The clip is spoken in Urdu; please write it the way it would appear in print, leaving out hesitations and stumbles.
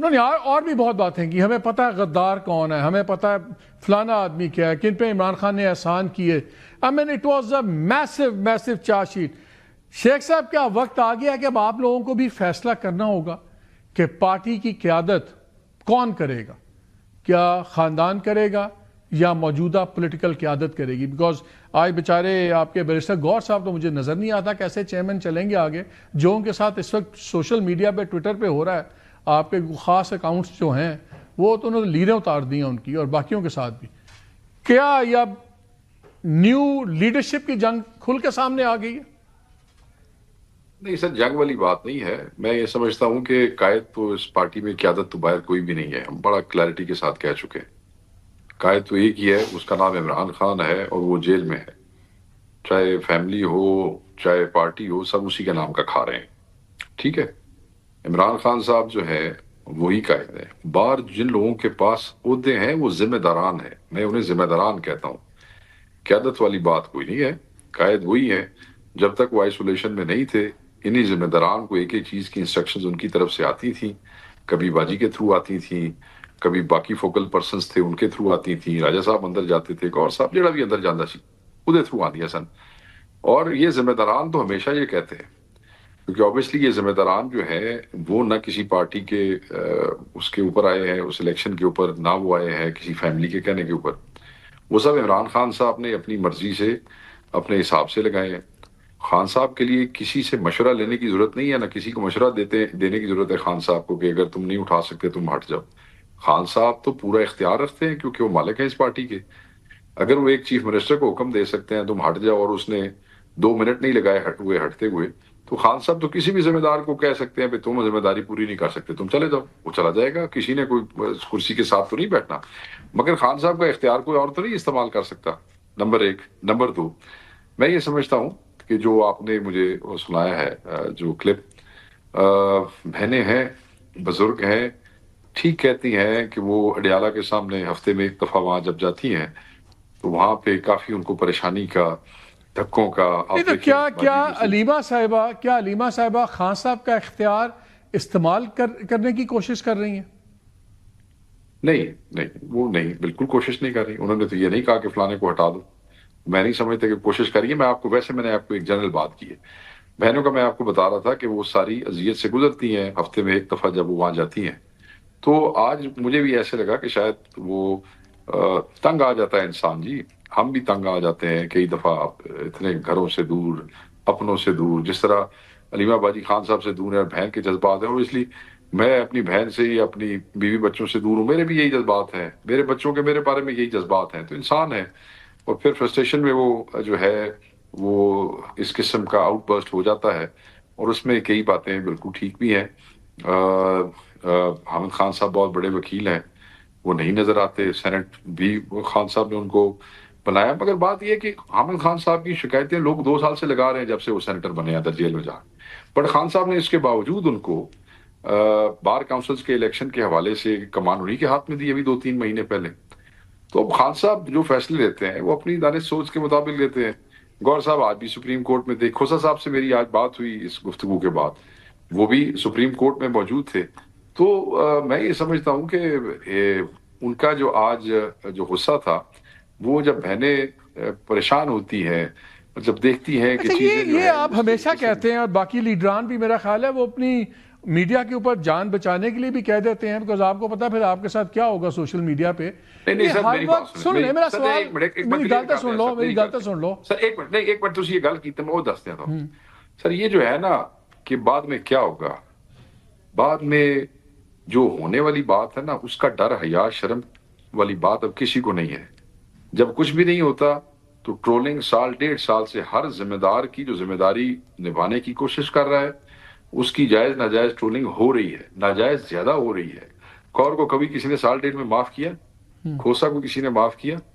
انہوں نے اور بھی بہت باتیں کی. ہمیں پتہ ہے غدار کون ہے, ہمیں پتہ ہے فلانا آدمی کیا ہے, کن پہ عمران خان نے احسان کیے. I mean it was a massive charge sheet. شیخ صاحب کیا وقت آ گیا کہ اب آپ لوگوں کو بھی فیصلہ کرنا ہوگا کہ پارٹی کی قیادت کون کرے گا؟ کیا خاندان کرے گا یا موجودہ پولیٹیکل قیادت کرے گی؟ بیکاز آج بیچارے آپ کے بیرسٹر گور صاحب تو مجھے نظر نہیں آتا کیسے چیئرمین چلیں گے آگے. جو ان کے ساتھ اس وقت سوشل میڈیا پہ ٹویٹر پہ ہو رہا ہے, آپ کے خاص اکاؤنٹس جو ہیں وہ تو انہوں نے لیریں اتار دی ہیں ان کی, اور باقیوں کے ساتھ بھی. کیا یہ اب نیو لیڈرشپ کی جنگ کھل کے سامنے آ گئی ہے؟ نہیں سر, جنگ والی بات نہیں ہے. میں یہ سمجھتا ہوں کہ قائد تو اس پارٹی میں قیادت تو باہر کوئی بھی نہیں ہے. ہم بڑا کلیئرٹی کے ساتھ کہہ چکے ہیں. قائد تو ایک ہی ہے, اس کا نام عمران خان ہے اور وہ جیل میں ہے. چاہے فیملی ہو چاہے پارٹی ہو, سب اسی کے نام کا کھا رہے ہیں. ٹھیک ہے, عمران خان صاحب جو ہے وہی قائد ہے. باہر جن لوگوں کے پاس عہدے ہیں وہ ذمہ داران ہیں, میں انہیں ذمہ داران کہتا ہوں. قیادت والی بات کوئی نہیں ہے. قائد وہی ہے. جب تک وہ آئسولیشن میں نہیں تھے, انہی ذمہ داران کو ایک ایک چیز کی انسٹرکشنز ان کی طرف سے آتی تھیں. کبھی باجی کے تھرو آتی تھیں, کبھی باقی فوکل پرسنز تھے ان کے تھرو آتی تھیں, راجہ صاحب اندر جاتے تھے, گور صاحب جڑا بھی اندر جاندہ سی وہ تھرو آتی سن. اور یہ ذمہ داران تو ہمیشہ یہ کہتے ہیں, کیونکہ obviously یہ ذمہ داران جو ہے وہ نہ کسی پارٹی کے اس کے اوپر آئے ہیں, اس الیکشن کے اوپر, نہ وہ آئے ہیں کسی فیملی کے کہنے کے اوپر. وہ سب عمران خان صاحب نے اپنی مرضی سے اپنے حساب سے لگائے ہیں. خان صاحب کے لیے کسی سے مشورہ لینے کی ضرورت نہیں ہے, نہ کسی کو مشورہ دینے کی ضرورت ہے خان صاحب کو کہ اگر تم نہیں اٹھا سکتے تم ہٹ جاؤ. خان صاحب تو پورا اختیار رکھتے ہیں کیونکہ وہ مالک ہیں اس پارٹی کے. اگر وہ ایک چیف منسٹر کو حکم دے سکتے ہیں تم ہٹ جاؤ, اور اس نے 2 منٹ نہیں لگائے ہٹتے ہوئے, تو خان صاحب تو کسی بھی ذمہ دار کو کہہ سکتے ہیں کہ تم ذمہ داری پوری نہیں کر سکتے, تم چلے جاؤ. وہ چلا جائے گا, کسی نے کوئی کرسی کے ساتھ تو نہیں بیٹھنا. مگر خان صاحب کا اختیار کوئی اور تو نہیں استعمال کر سکتا, نمبر 1. نمبر 2, میں یہ سمجھتا ہوں کہ جو آپ نے مجھے سنایا ہے جو کلپ, بہنیں ہیں, بزرگ ہیں, ٹھیک کہتی ہیں کہ وہ اڈیالہ کے سامنے ہفتے میں ایک دفعہ وہاں جب جاتی ہیں تو وہاں پہ کافی ان کو پریشانی کا, دھکوں کا. کیا علیمہ صاحبہ خان صاحب کا اختیار استعمال کرنے کی کوشش کر رہی ہیں؟ نہیں, وہ نہیں, بالکل کوشش نہیں کر رہی. انہوں نے تو یہ نہیں کہا کہ فلانے کو ہٹا دو. میں نہیں سمجھتا کہ کوشش کریے. میں نے آپ کو ایک جنرل بات کی ہے. بہنوں کا میں آپ کو بتا رہا تھا کہ وہ ساری اذیت سے گزرتی ہیں ہفتے میں ایک دفعہ جب وہ وہاں جاتی ہیں. تو آج مجھے بھی ایسے لگا کہ شاید وہ تنگ آ جاتا ہے انسان. جی ہم بھی تنگ آ جاتے ہیں کئی دفعہ, اتنے گھروں سے دور, اپنوں سے دور, جس طرح علیمہ باجی خان صاحب سے دور ہے, بہن کے جذبات ہیں, اور اس لیے میں اپنی بہن سے یا اپنی بیوی بچوں سے دور ہوں. میرے بھی یہی جذبات ہیں, میرے بچوں کے میرے بارے میں یہی جذبات ہیں. تو انسان ہے, اور پھر فرسٹریشن میں وہ جو ہے وہ اس قسم کا آؤٹ برسٹ ہو جاتا ہے, اور اس میں کئی باتیں بالکل ٹھیک بھی ہیں. حامد خان صاحب بہت بڑے وکیل ہیں, وہ نہیں نظر آتے. سینٹ بھی خان صاحب نے ان کو بنایا. مگر بات یہ ہے کہ حامد خان صاحب کی شکایتیں لوگ 2 سال سے لگا رہے ہیں جب سے وہ سینیٹر بنے ہیں جیل میں جا. بٹ خان صاحب نے اس کے باوجود ان کو بار کاؤنسلز کے الیکشن کے حوالے سے کمان انہی کے ہاتھ میں دی ابھی 2-3 مہینے پہلے. تو اب خان صاحب جو فیصلے لیتے ہیں وہ اپنی دانش سوچ کے مطابق لیتے ہیں. گور صاحب آج بھی سپریم کورٹ میں تھے. کھوسا صاحب سے میری آج بات ہوئی اس گفتگو کے بعد, وہ بھی سپریم کورٹ میں موجود تھے. تو میں یہ سمجھتا ہوں کہ ان کا جو آج جو غصہ تھا وہ جب بہنیں پریشان ہوتی ہیں, جب دیکھتی ہیں کہ چیزیں جو یہ آپ ہمیشہ کہتے ہیں, اور باقی لیڈران بھی میرا خیال ہے وہ اپنی میڈیا کے اوپر جان بچانے کے لیے بھی کہہ دیتے ہیں, بیکاز آپ کو پتا پھر آپ کے ساتھ کیا ہوگا سوشل میڈیا پہ. نہیں سر, میری بات سن لیں میرا سوال, میری گل تو سن لو. سر ایک منٹ تسی یہ گل کی میں وہ دس دیا تھا. سر یہ جو ہے نا کہ بعد میں کیا ہوگا, بعد میں جو ہونے والی بات ہے نا, اس کا ڈر حیا شرم والی بات اب کسی کو نہیں ہے. جب کچھ بھی نہیں ہوتا تو ٹرولنگ 1.5 سال سے ہر ذمہ دار کی جو ذمہ داری نبھانے کی کوشش کر رہا ہے اس کی جائز ناجائز ٹرولنگ ہو رہی ہے, ناجائز زیادہ ہو رہی ہے. کور کو کبھی کسی نے 1.5 سال میں معاف کیا؟ کھوسا کو کسی نے معاف کیا؟